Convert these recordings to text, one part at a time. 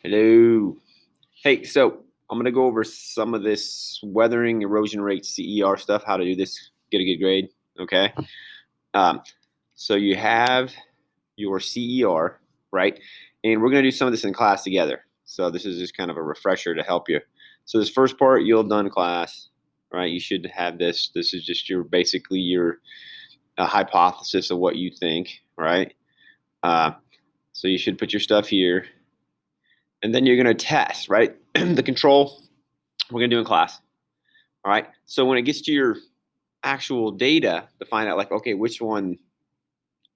Hello. Hey, so I'm going to go over some of this weathering, erosion rate, CER stuff, how to do this, get a good grade, okay? Um, so you have your CER, right? And we're going to do some of this in class together. So this is just kind of a refresher to help you. So this first part you'll have done in class, right? You should have this. This is just basically your hypothesis of what you think, right? So you should put your stuff here. And then you're going to test, right? The control we're going to do in class. All right. So when it gets to your actual data to find out, like, okay, which one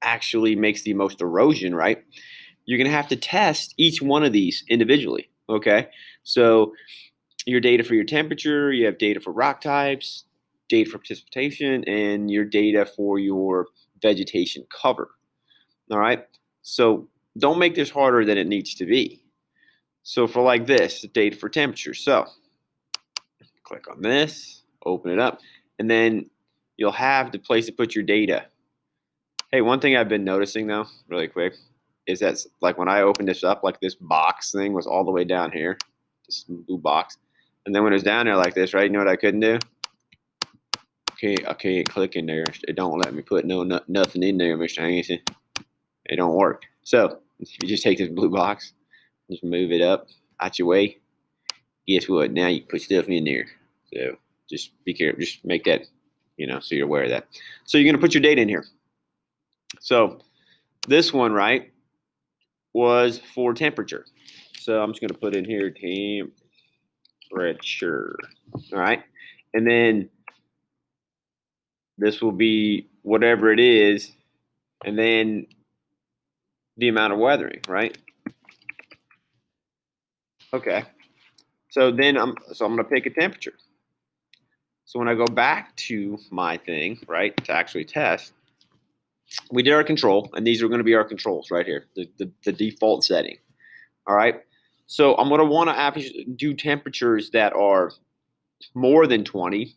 actually makes the most erosion, right? You're going to have to test each one of these individually. Okay. So your data for your temperature, you have data for rock types, data for precipitation, and your data for your vegetation cover. All right. So don't make this harder than it needs to be. So for like this, the data for temperature. So click on this, open it up, and then you'll have the place to put your data. Hey, one thing I've been noticing though, really quick, is that like when I opened this up, like this box thing was all the way down here, this blue box. And then when it was down there like this, right, you know what I couldn't do? Okay, I can't click in there. It don't let me put nothing in there, Mr. Hanson. It don't work. So if you just take this blue box, just move it up out your way, guess what? Now you can put stuff in there. So just be careful. Just make that, so you're aware of that. So you're going to put your data in here. So this one, right, was for temperature. So I'm just going to put in here temperature. All right. And then this will be whatever it is. And then the amount of weathering, right? Okay. So then I'm going to pick a temperature. So when I go back to my thing, right, to actually test, we did our control, and these are going to be our controls right here, the default setting. All right. So I'm going to want to do temperatures that are more than 20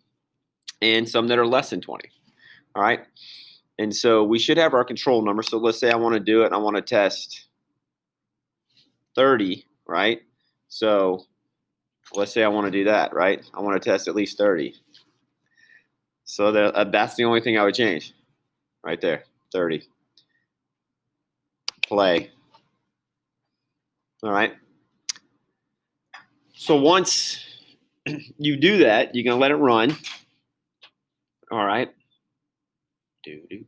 and some that are less than 20. All right. And so we should have our control number. So let's say I want to do it and I want to test 30, right? So let's say I want to do that, right? I want to test at least 30. So that's the only thing I would change right there, 30. Play. All right. So once you do that, you're going to let it run. All right. And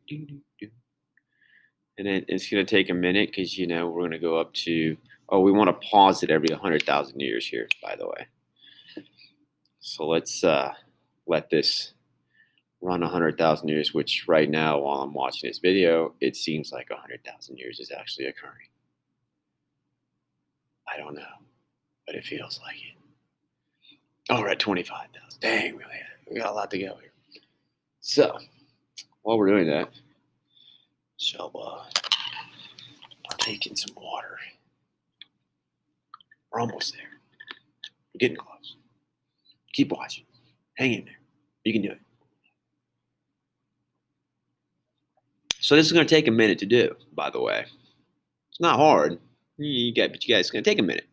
then it's going to take a minute because, we're going to go up to, we want to pause it every 100,000 years here, by the way. So let's let this run 100,000 years, which right now, while I'm watching this video, it seems like 100,000 years is actually occurring. I don't know, but it feels like it. Oh, we're at 25,000. Dang, we got a lot to go here. So while we're doing that, so taking some water. We're almost there. We're getting close. Keep watching. Hang in there. You can do it. So this is going to take a minute to do, by the way. It's not hard. But you guys, it's going to take a minute.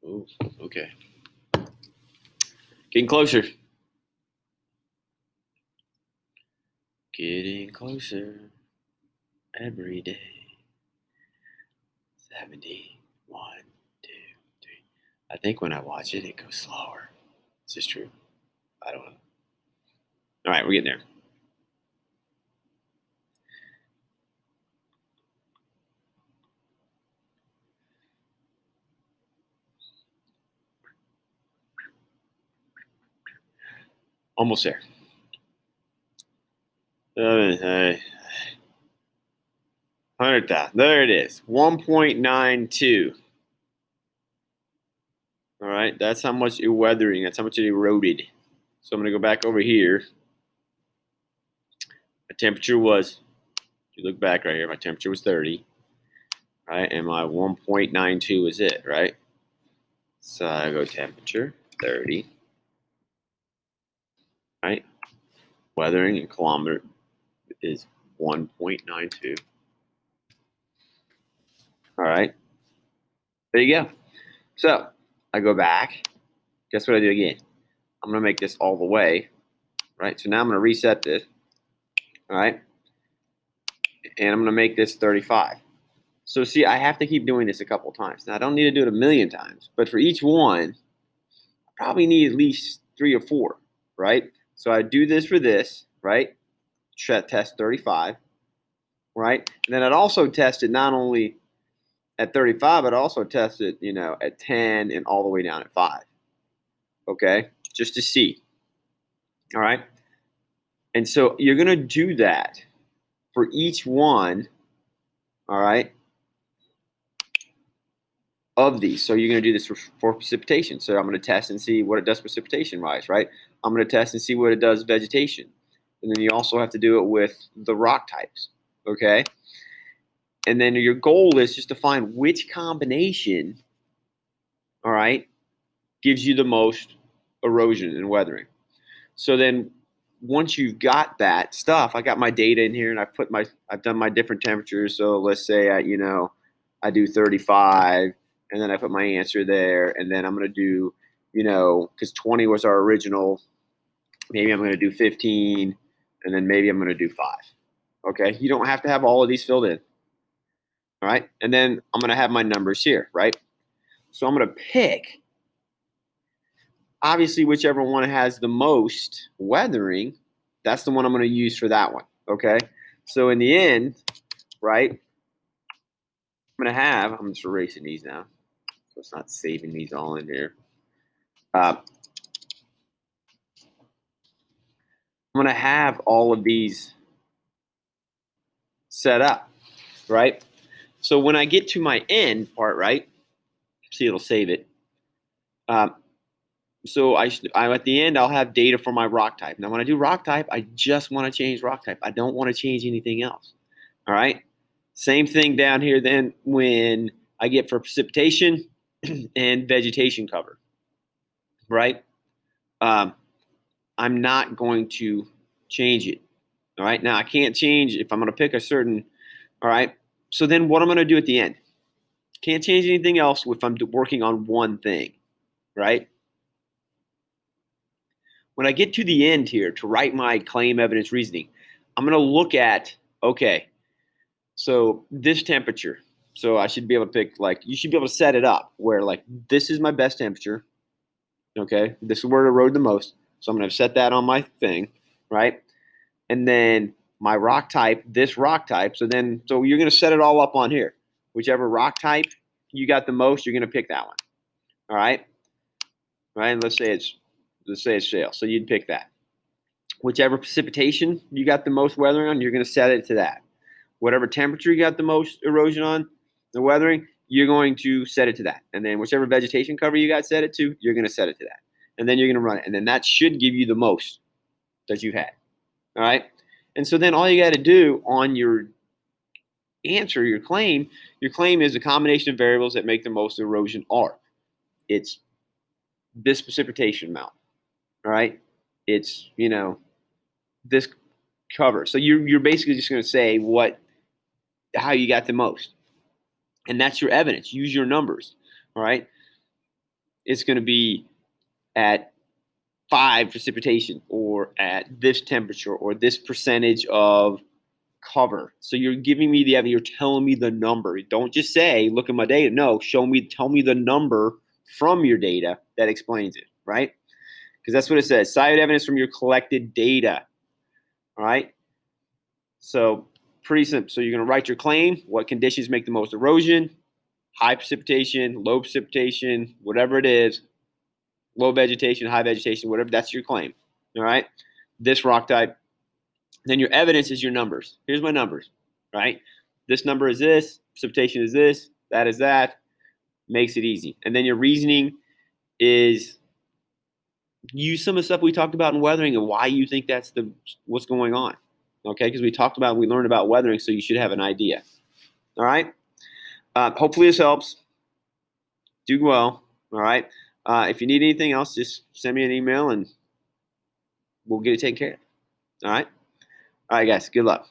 Oh, okay. Getting closer. Getting closer every day. 70, 1, 2, 3. I think when I watch it, it goes slower. Is this true? I don't know. All right, we're getting there. Almost there. 100,000. There it is. 1.92. All right, that's how much you're weathering. That's how much it eroded. So I'm going to go back over here. My temperature was, if you look back right here, my temperature was 30. Right, and my 1.92 is it, right? So I go temperature, 30. Right? weathering in kilometer is 1.92. All right, there you go. So I go back. Guess what I do again? I'm going to make this all the way, right? So now I'm going to reset this, all right? And I'm going to make this 35. So see, I have to keep doing this a couple times. Now, I don't need to do it a million times, but for each one, I probably need at least 3 or 4, right? So I do this for this, right? Test 35, right? And then I'd also test it not only at 35, I'd also test it, at 10 and all the way down at 5, okay? Just to see, all right? And so you're going to do that for each one, all right, of these. So you're going to do this for precipitation. So I'm going to test and see what it does precipitation-wise, right? I'm going to test and see what it does vegetation. And then you also have to do it with the rock types, okay? And then your goal is just to find which combination, all right, gives you the most erosion and weathering. So then once you've got that stuff, I got my data in here and I've done my different temperatures. So let's say I do 35 and then I put my answer there, and then I'm going to do, because 20 was our original, maybe I'm going to do 15, and then maybe I'm going to do 5. Okay, you don't have to have all of these filled in. All right, and then I'm going to have my numbers here, right? So I'm going to pick, obviously, whichever one has the most weathering, that's the one I'm going to use for that one, okay? So in the end, right, I'm just erasing these now, so it's not saving these all in here. I'm going to have all of these set up, right? So when I get to my end part, right, see, it'll save it. So I at the end, I'll have data for my rock type. Now, when I do rock type, I just want to change rock type. I don't want to change anything else, all right? Same thing down here then when I get for precipitation and vegetation cover, right? I'm not going to change it, all right? Now, I can't change if I'm going to pick a certain, all right? So then what I'm going to do at the end, can't change anything else if I'm working on one thing, right? When I get to the end here to write my claim, evidence, reasoning, I'm going to look at, okay, so this temperature. So I should be able to pick, you should be able to set it up where, this is my best temperature, okay? This is where it erode the most. So I'm going to set that on my thing, right? And then my rock type, this rock type. So you're going to set it all up on here. Whichever rock type you got the most, you're going to pick that one. All right? Right? And let's say it's shale. So you'd pick that. Whichever precipitation you got the most weathering on, you're going to set it to that. Whatever temperature you got the most erosion on, the weathering, you're going to set it to that. And then whichever vegetation cover you got set it to, you're going to set it to that. And then you're going to run it. And then that should give you the most that you had. All right? And so then all you got to do on your answer, your claim is a combination of variables that make the most erosion are. It's this precipitation amount. All right? It's, this cover. So you're basically just going to say how you got the most. And that's your evidence. Use your numbers. All right? It's going to be at 5 precipitation or at this temperature or this percentage of cover. So you're giving me the evidence. You're telling me the number. Don't just say, look at my data. No, tell me the number from your data that explains it, right? Because that's what it says. Cited evidence from your collected data. All right? So pretty simple. So you're going to write your claim. What conditions make the most erosion? High precipitation, low precipitation, whatever it is. Low vegetation, high vegetation, whatever. That's your claim. All right? This rock type. Then your evidence is your numbers. Here's my numbers, right? This number is this. Precipitation is this. That is that. Makes it easy. And then your reasoning is use some of the stuff we talked about in weathering and why you think that's what's going on. Okay? Because we learned about weathering, so you should have an idea. All right? Hopefully this helps. Do well. All right? If you need anything else, just send me an email and we'll get it taken care of. All right. All right, guys. Good luck.